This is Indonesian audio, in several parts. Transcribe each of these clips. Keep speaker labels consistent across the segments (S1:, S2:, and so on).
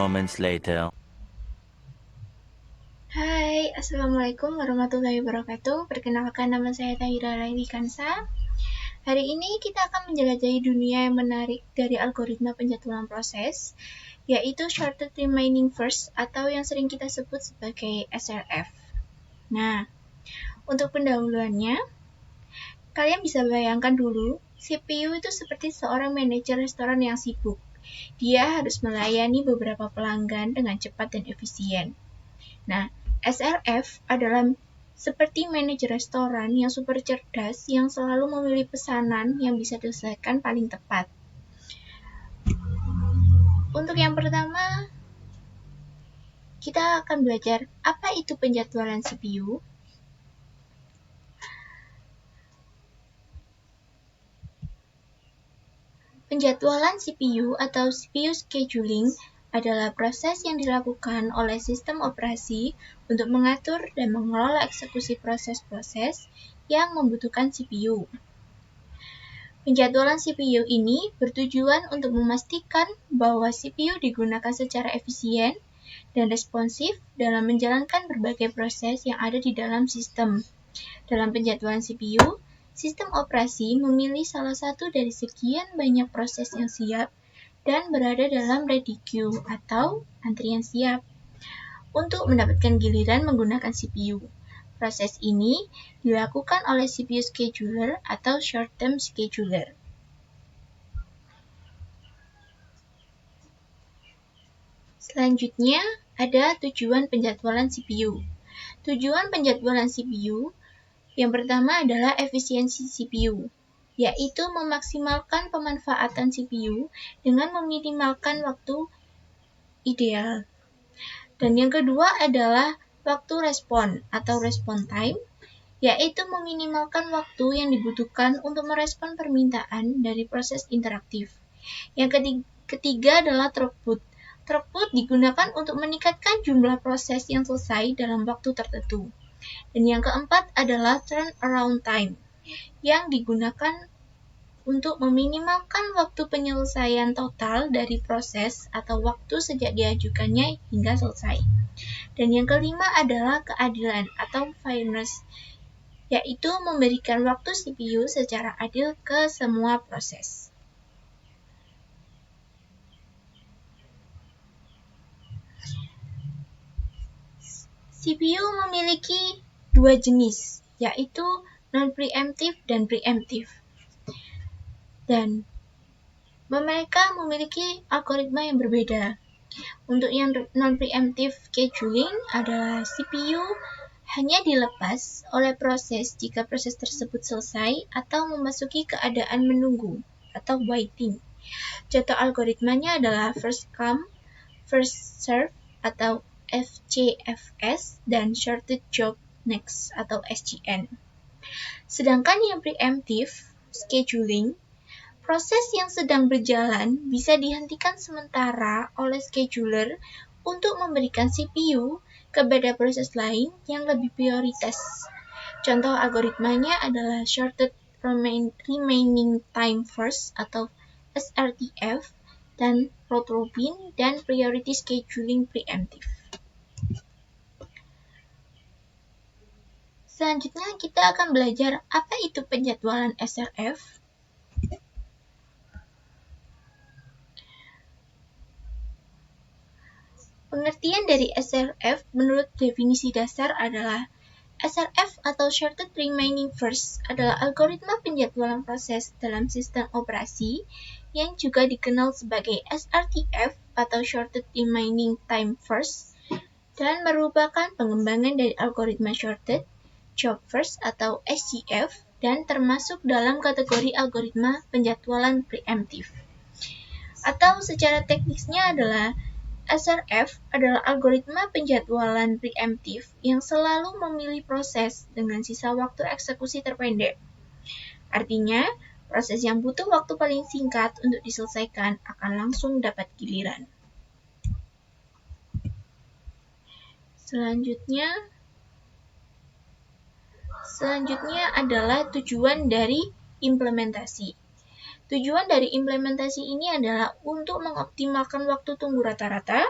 S1: moments later.
S2: Hai, Assalamualaikum warahmatullahi wabarakatuh. Perkenalkan, nama saya Tahira Raili Kansa. Hari ini kita akan menjelajahi dunia yang menarik dari algoritma penjadwalan proses, yaitu Shortest Remaining First atau yang sering kita sebut sebagai SRF. Nah, untuk pendahuluannya, kalian bisa bayangkan dulu, CPU itu seperti seorang manajer restoran yang sibuk. Dia harus melayani beberapa pelanggan dengan cepat dan efisien. Nah, SRF adalah seperti manajer restoran yang super cerdas yang selalu memilih pesanan yang bisa diselesaikan paling tepat. Untuk yang pertama, kita akan belajar apa itu penjadwalan CPU. Penjadwalan CPU atau CPU scheduling adalah proses yang dilakukan oleh sistem operasi untuk mengatur dan mengelola eksekusi proses-proses yang membutuhkan CPU. Penjadwalan CPU ini bertujuan untuk memastikan bahwa CPU digunakan secara efisien dan responsif dalam menjalankan berbagai proses yang ada di dalam sistem. Dalam penjadwalan CPU, sistem operasi memilih salah satu dari sekian banyak proses yang siap dan berada dalam ready queue atau antrian siap untuk mendapatkan giliran menggunakan CPU. Proses ini dilakukan oleh CPU scheduler atau short-term scheduler. Selanjutnya, ada tujuan penjadwalan CPU. Tujuan penjadwalan CPU yang pertama adalah efisiensi CPU, yaitu memaksimalkan pemanfaatan CPU dengan meminimalkan waktu ideal. Dan yang kedua adalah waktu respon atau respon time, yaitu meminimalkan waktu yang dibutuhkan untuk merespon permintaan dari proses interaktif. Yang ketiga adalah throughput. Throughput digunakan untuk meningkatkan jumlah proses yang selesai dalam waktu tertentu. Dan yang keempat adalah turnaround time, yang digunakan untuk meminimalkan waktu penyelesaian total dari proses atau waktu sejak diajukannya hingga selesai. Dan yang kelima adalah keadilan atau fairness, yaitu memberikan waktu CPU secara adil ke semua proses. CPU memiliki dua jenis, yaitu non-preemptive dan preemptive. Dan mereka memiliki algoritma yang berbeda. Untuk yang non-preemptive scheduling adalah CPU hanya dilepas oleh proses jika proses tersebut selesai atau memasuki keadaan menunggu atau waiting. Contoh algoritmanya adalah first come, first serve atau FCFS dan shortest job next atau SJN. Sedangkan yang preemptive scheduling, proses yang sedang berjalan bisa dihentikan sementara oleh scheduler untuk memberikan CPU kepada proses lain yang lebih prioritas. Contoh algoritmanya adalah Shortest Remaining Time First atau SRTF, dan Round Robin dan Priority Scheduling Preemptive. Selanjutnya kita akan belajar apa itu penjadwalan SRF. Pengertian dari SRF menurut definisi dasar adalah SRF atau Shortest Remaining First adalah algoritma penjadwalan proses dalam sistem operasi yang juga dikenal sebagai SRTF atau Shortest Remaining Time First dan merupakan pengembangan dari algoritma Shortest Job First atau SJF dan termasuk dalam kategori algoritma penjadwalan preemptif. Atau secara teknisnya adalah SRF adalah algoritma penjadwalan preemptif yang selalu memilih proses dengan sisa waktu eksekusi terpendek. Artinya, proses yang butuh waktu paling singkat untuk diselesaikan akan langsung dapat giliran. Selanjutnya adalah tujuan dari implementasi. Tujuan dari implementasi ini adalah untuk mengoptimalkan waktu tunggu rata-rata,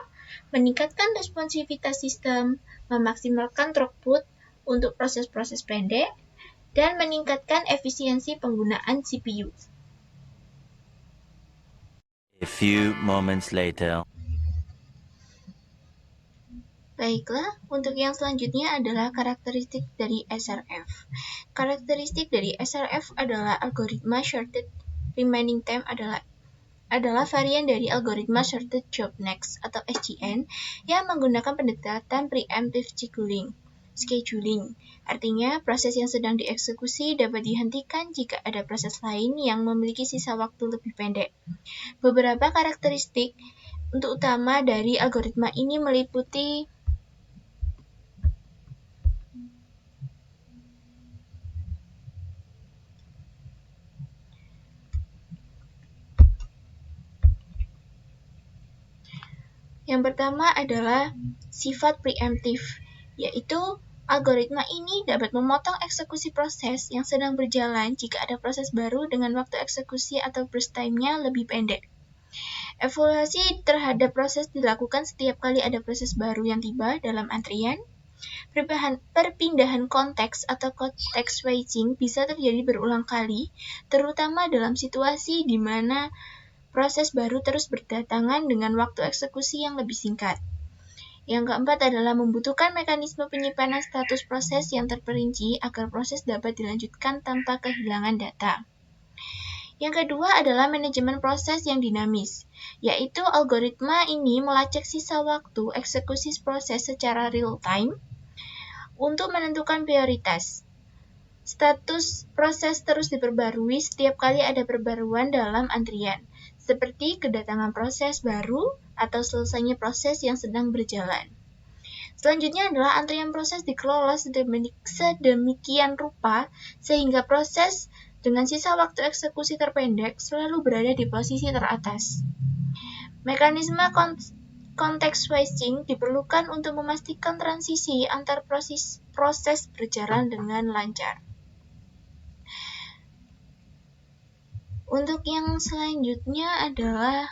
S2: meningkatkan responsivitas sistem, memaksimalkan throughput untuk proses-proses pendek, dan meningkatkan efisiensi penggunaan CPU.
S1: A few moments later.
S2: Baiklah, untuk yang selanjutnya adalah karakteristik dari SRF. Karakteristik dari SRF adalah algoritma Shorted Remaining Time adalah varian dari algoritma Shorted Job Next atau SJN yang menggunakan pendekatan preemptive scheduling. Artinya, proses yang sedang dieksekusi dapat dihentikan jika ada proses lain yang memiliki sisa waktu lebih pendek. Beberapa karakteristik untuk utama dari algoritma ini meliputi yang pertama adalah sifat preemptif, yaitu algoritma ini dapat memotong eksekusi proses yang sedang berjalan jika ada proses baru dengan waktu eksekusi atau burst time-nya lebih pendek. Evaluasi terhadap proses dilakukan setiap kali ada proses baru yang tiba dalam antrian. Perpindahan konteks atau context switching bisa terjadi berulang kali, terutama dalam situasi di mana proses baru terus berdatangan dengan waktu eksekusi yang lebih singkat. Yang keempat adalah membutuhkan mekanisme penyimpanan status proses yang terperinci agar proses dapat dilanjutkan tanpa kehilangan data. Yang kedua adalah manajemen proses yang dinamis, yaitu algoritma ini melacak sisa waktu eksekusi proses secara real-time untuk menentukan prioritas. Status proses terus diperbarui setiap kali ada perbaruan dalam antrian, seperti kedatangan proses baru atau selesainya proses yang sedang berjalan. Selanjutnya adalah antrian proses dikelola sedemikian rupa sehingga proses dengan sisa waktu eksekusi terpendek selalu berada di posisi teratas. Mekanisme context switching diperlukan untuk memastikan transisi antar proses berjalan dengan lancar. Untuk yang selanjutnya adalah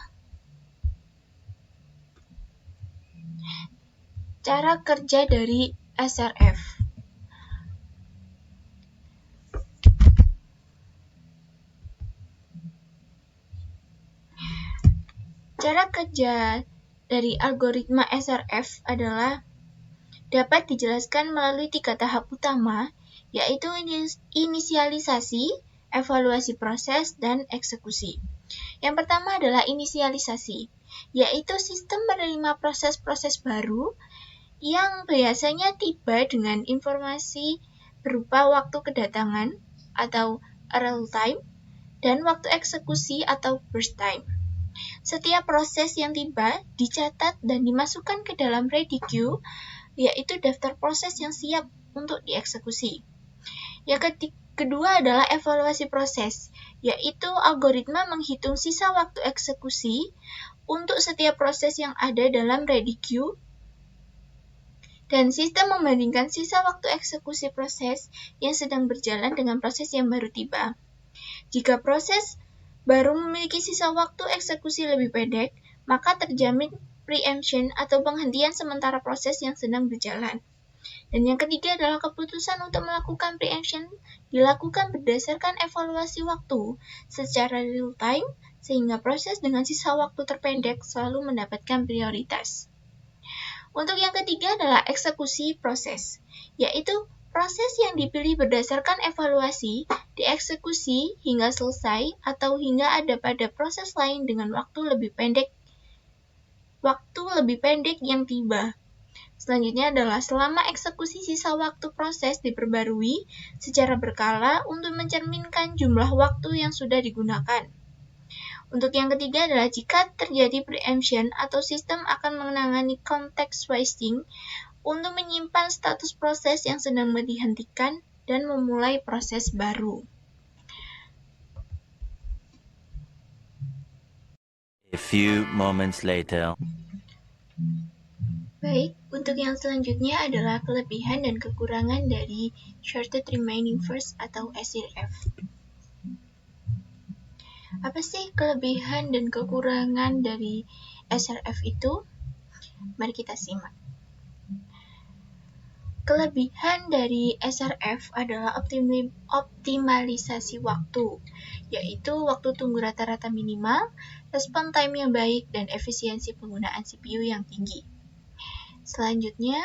S2: cara kerja dari SRF. Cara kerja dari algoritma SRF adalah dapat dijelaskan melalui 3 tahap utama, yaitu inisialisasi, evaluasi proses, dan eksekusi. Yang pertama adalah inisialisasi, yaitu sistem menerima proses-proses baru yang biasanya tiba dengan informasi berupa waktu kedatangan atau arrival time dan waktu eksekusi atau burst time. Setiap proses yang tiba dicatat dan dimasukkan ke dalam ready queue, yaitu daftar proses yang siap untuk dieksekusi. Yang kedua adalah evaluasi proses, yaitu algoritma menghitung sisa waktu eksekusi untuk setiap proses yang ada dalam ready queue, dan sistem membandingkan sisa waktu eksekusi proses yang sedang berjalan dengan proses yang baru tiba. Jika proses baru memiliki sisa waktu eksekusi lebih pendek, maka terjamin preemption atau penghentian sementara proses yang sedang berjalan. Dan yang ketiga adalah keputusan untuk melakukan preemption dilakukan berdasarkan evaluasi waktu secara real time, sehingga proses dengan sisa waktu terpendek selalu mendapatkan prioritas. Untuk yang ketiga adalah eksekusi proses, yaitu proses yang dipilih berdasarkan evaluasi, dieksekusi hingga selesai atau hingga ada pada proses lain dengan waktu lebih pendek yang tiba. Selanjutnya adalah selama eksekusi sisa waktu proses diperbarui secara berkala untuk mencerminkan jumlah waktu yang sudah digunakan. Untuk yang ketiga adalah jika terjadi preemption atau sistem akan menangani context switching untuk menyimpan status proses yang sedang dihentikan dan memulai proses baru.
S1: A few moments later.
S2: Baik, untuk yang selanjutnya adalah kelebihan dan kekurangan dari Shorted Remaining First atau SRF. Apa sih kelebihan dan kekurangan dari SRF itu? Mari kita simak. Kelebihan dari SRF adalah optimalisasi waktu, yaitu waktu tunggu rata-rata minimal, respon time yang baik, dan efisiensi penggunaan CPU yang tinggi. Selanjutnya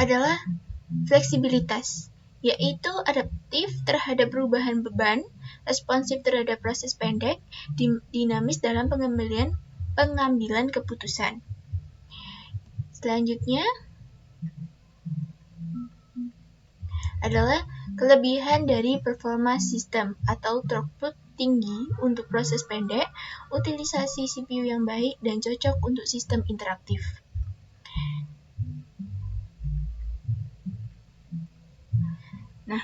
S2: adalah fleksibilitas, yaitu adaptif terhadap perubahan beban, responsif terhadap proses pendek, dinamis dalam pengambilan keputusan. Selanjutnya adalah kelebihan dari performa sistem atau throughput tinggi untuk proses pendek, utilisasi CPU yang baik, dan cocok untuk sistem interaktif. Nah,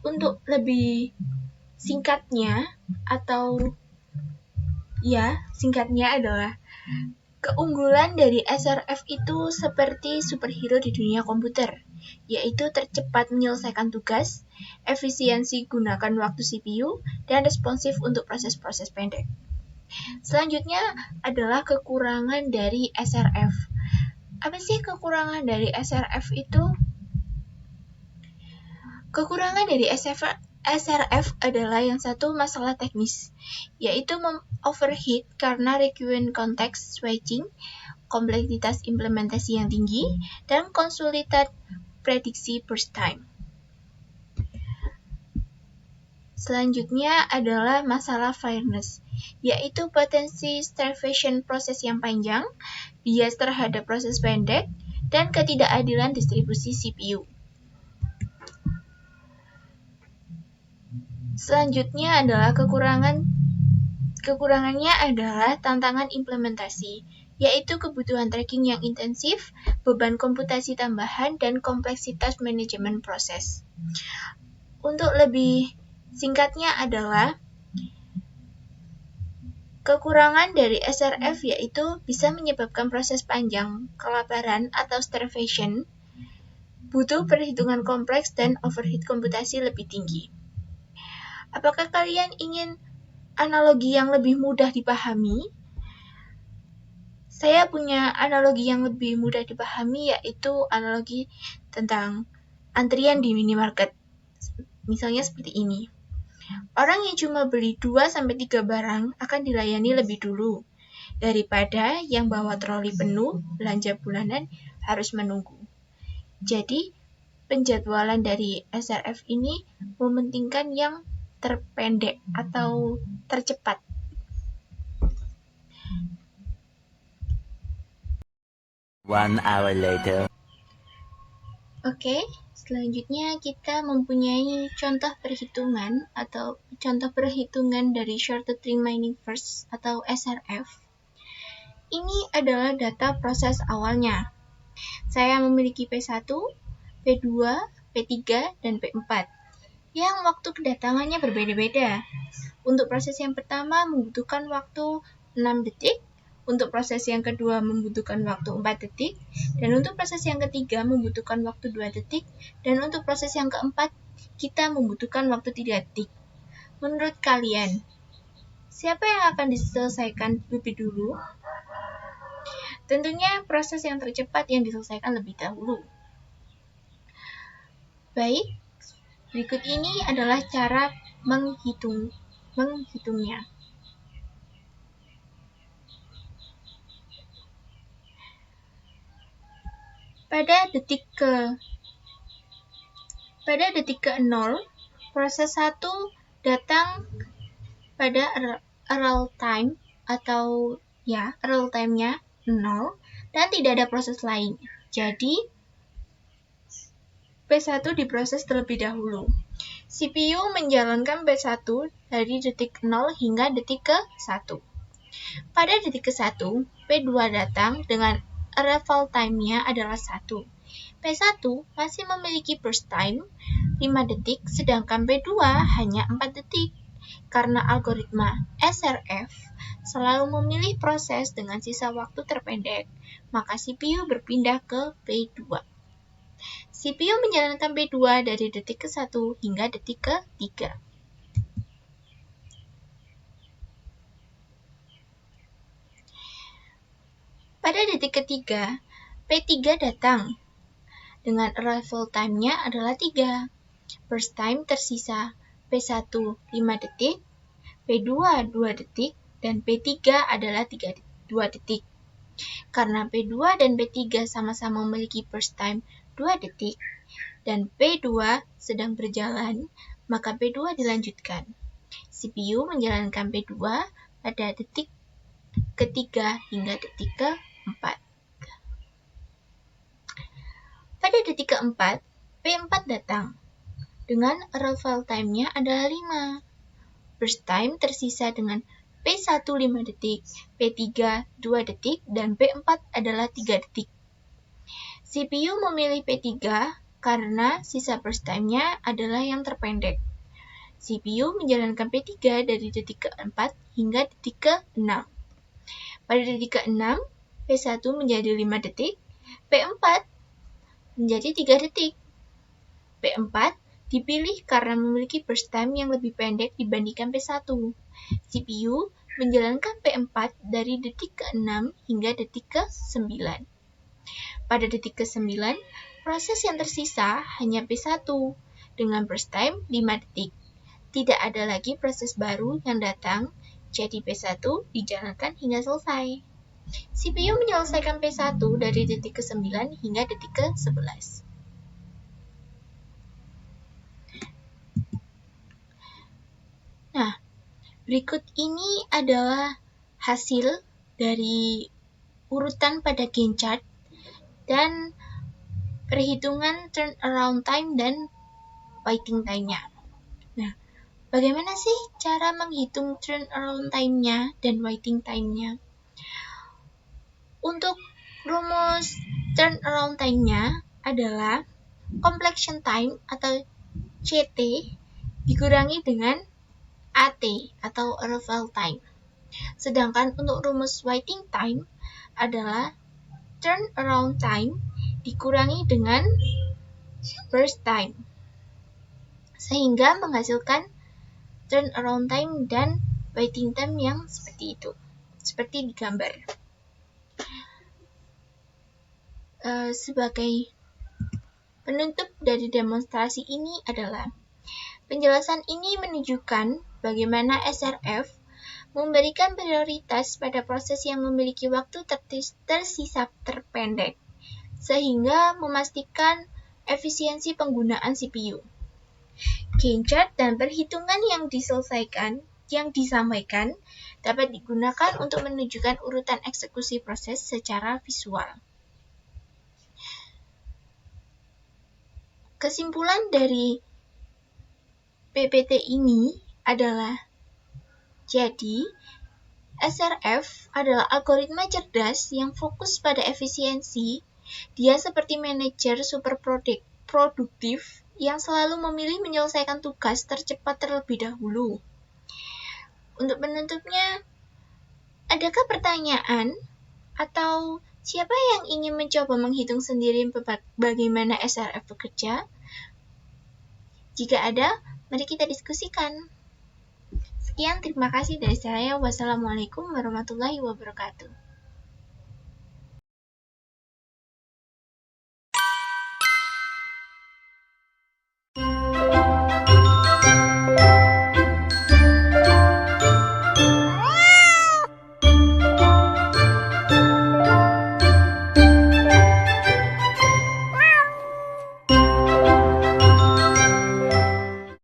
S2: untuk lebih singkatnya singkatnya adalah keunggulan dari SRF itu seperti superhero di dunia komputer, yaitu tercepat menyelesaikan tugas, efisiensi gunakan waktu CPU, dan responsif untuk proses-proses pendek. Selanjutnya adalah kekurangan dari SRF. Apa sih kekurangan dari SRF itu? Kekurangan dari SRF adalah yang satu masalah teknis, yaitu overheat karena requirement context switching, kompleksitas implementasi yang tinggi, dan kesulitan prediksi burst time. Selanjutnya adalah masalah fairness, yaitu potensi starvation proses yang panjang, bias terhadap proses pendek, dan ketidakadilan distribusi CPU. Selanjutnya adalah kekurangannya adalah tantangan implementasi, yaitu kebutuhan tracking yang intensif, beban komputasi tambahan, dan kompleksitas manajemen proses. Untuk lebih singkatnya adalah kekurangan dari SRF yaitu bisa menyebabkan proses panjang, kelaparan atau starvation, butuh perhitungan kompleks dan overheat komputasi lebih tinggi. Apakah kalian ingin analogi yang lebih mudah dipahami? Saya punya analogi yang lebih mudah dipahami, yaitu analogi tentang antrian di minimarket. Misalnya seperti ini. Orang yang cuma beli 2-3 barang akan dilayani lebih dulu daripada yang bawa troli penuh belanja bulanan harus menunggu. Jadi, penjadwalan dari SRF ini mementingkan yang terpendek atau tercepat.
S1: One hour later.
S2: Oke, selanjutnya kita mempunyai contoh perhitungan dari Shorted Remaining First atau SRF. Ini adalah data proses awalnya. Saya memiliki P1, P2, P3, dan P4 yang waktu kedatangannya berbeda-beda. Untuk proses yang pertama membutuhkan waktu 6 detik, untuk proses yang kedua membutuhkan waktu 4 detik, dan untuk proses yang ketiga membutuhkan waktu 2 detik, dan untuk proses yang keempat kita membutuhkan waktu 3 detik. Menurut kalian, siapa yang akan diselesaikan lebih dulu? Tentunya proses yang tercepat yang diselesaikan lebih dahulu. Baik, berikut ini adalah cara menghitungnya. Pada detik ke-0, proses 1 datang pada arrival time atau arrival time-nya 0 dan tidak ada proses lain. Jadi, P1 diproses terlebih dahulu. CPU menjalankan P1 dari detik 0 hingga detik ke-1. Pada detik ke-1, P2 datang dengan arrival time-nya adalah 1. P1 masih memiliki burst time 5 detik, sedangkan P2 hanya 4 detik. Karena algoritma SRF selalu memilih proses dengan sisa waktu terpendek, maka CPU berpindah ke P2. CPU menjalankan P2 dari detik ke-1 hingga detik ke-3. Pada detik ketiga, P3 datang. Dengan arrival time-nya adalah 3. Burst time tersisa P1 5 detik, P2 2 detik, dan P3 adalah 2 detik. Karena P2 dan P3 sama-sama memiliki burst time 2 detik, dan P2 sedang berjalan, maka P2 dilanjutkan. CPU menjalankan P2 pada detik ketiga hingga detik keempat. Pada detik keempat, P4 datang. Dengan arrival time-nya adalah 5. Burst time tersisa dengan P1 5 detik, P3 2 detik, dan P4 adalah 3 detik. CPU memilih P3 karena sisa burst time-nya adalah yang terpendek. CPU menjalankan P3 dari detik keempat hingga detik ke-6. Pada detik ke-6, P1 menjadi 5 detik, P4 menjadi 3 detik. P4 dipilih karena memiliki burst time yang lebih pendek dibandingkan P1. CPU menjalankan P4 dari detik ke-6 hingga detik ke-9. Pada detik ke-9, proses yang tersisa hanya P1 dengan burst time 5 detik. Tidak ada lagi proses baru yang datang, jadi P1 dijalankan hingga selesai. CPU menyelesaikan P1 dari detik ke-9 hingga detik ke-11. Nah, berikut ini adalah hasil dari urutan pada Gantt chart dan perhitungan turnaround time dan waiting time-nya. Nah, bagaimana sih cara menghitung turnaround time-nya dan waiting time-nya? Untuk rumus turnaround time-nya adalah completion time atau CT dikurangi dengan AT atau arrival time. Sedangkan untuk rumus waiting time adalah turnaround time dikurangi dengan burst time. Sehingga menghasilkan turnaround time dan waiting time yang seperti itu. Seperti di gambar. Sebagai penutup dari demonstrasi ini adalah penjelasan ini menunjukkan bagaimana SRF memberikan prioritas pada proses yang memiliki waktu tersisa terpendek, sehingga memastikan efisiensi penggunaan CPU. Gantt chart dan perhitungan yang disampaikan dapat digunakan untuk menunjukkan urutan eksekusi proses secara visual. Kesimpulan dari PPT ini adalah, jadi SRF adalah algoritma cerdas yang fokus pada efisiensi. Dia seperti manajer super produktif yang selalu memilih menyelesaikan tugas tercepat terlebih dahulu. Untuk penutupnya, adakah pertanyaan atau siapa yang ingin mencoba menghitung sendiri bagaimana SRF bekerja? Jika ada, mari kita diskusikan. Sekian, terima kasih dari saya. Wassalamualaikum warahmatullahi wabarakatuh.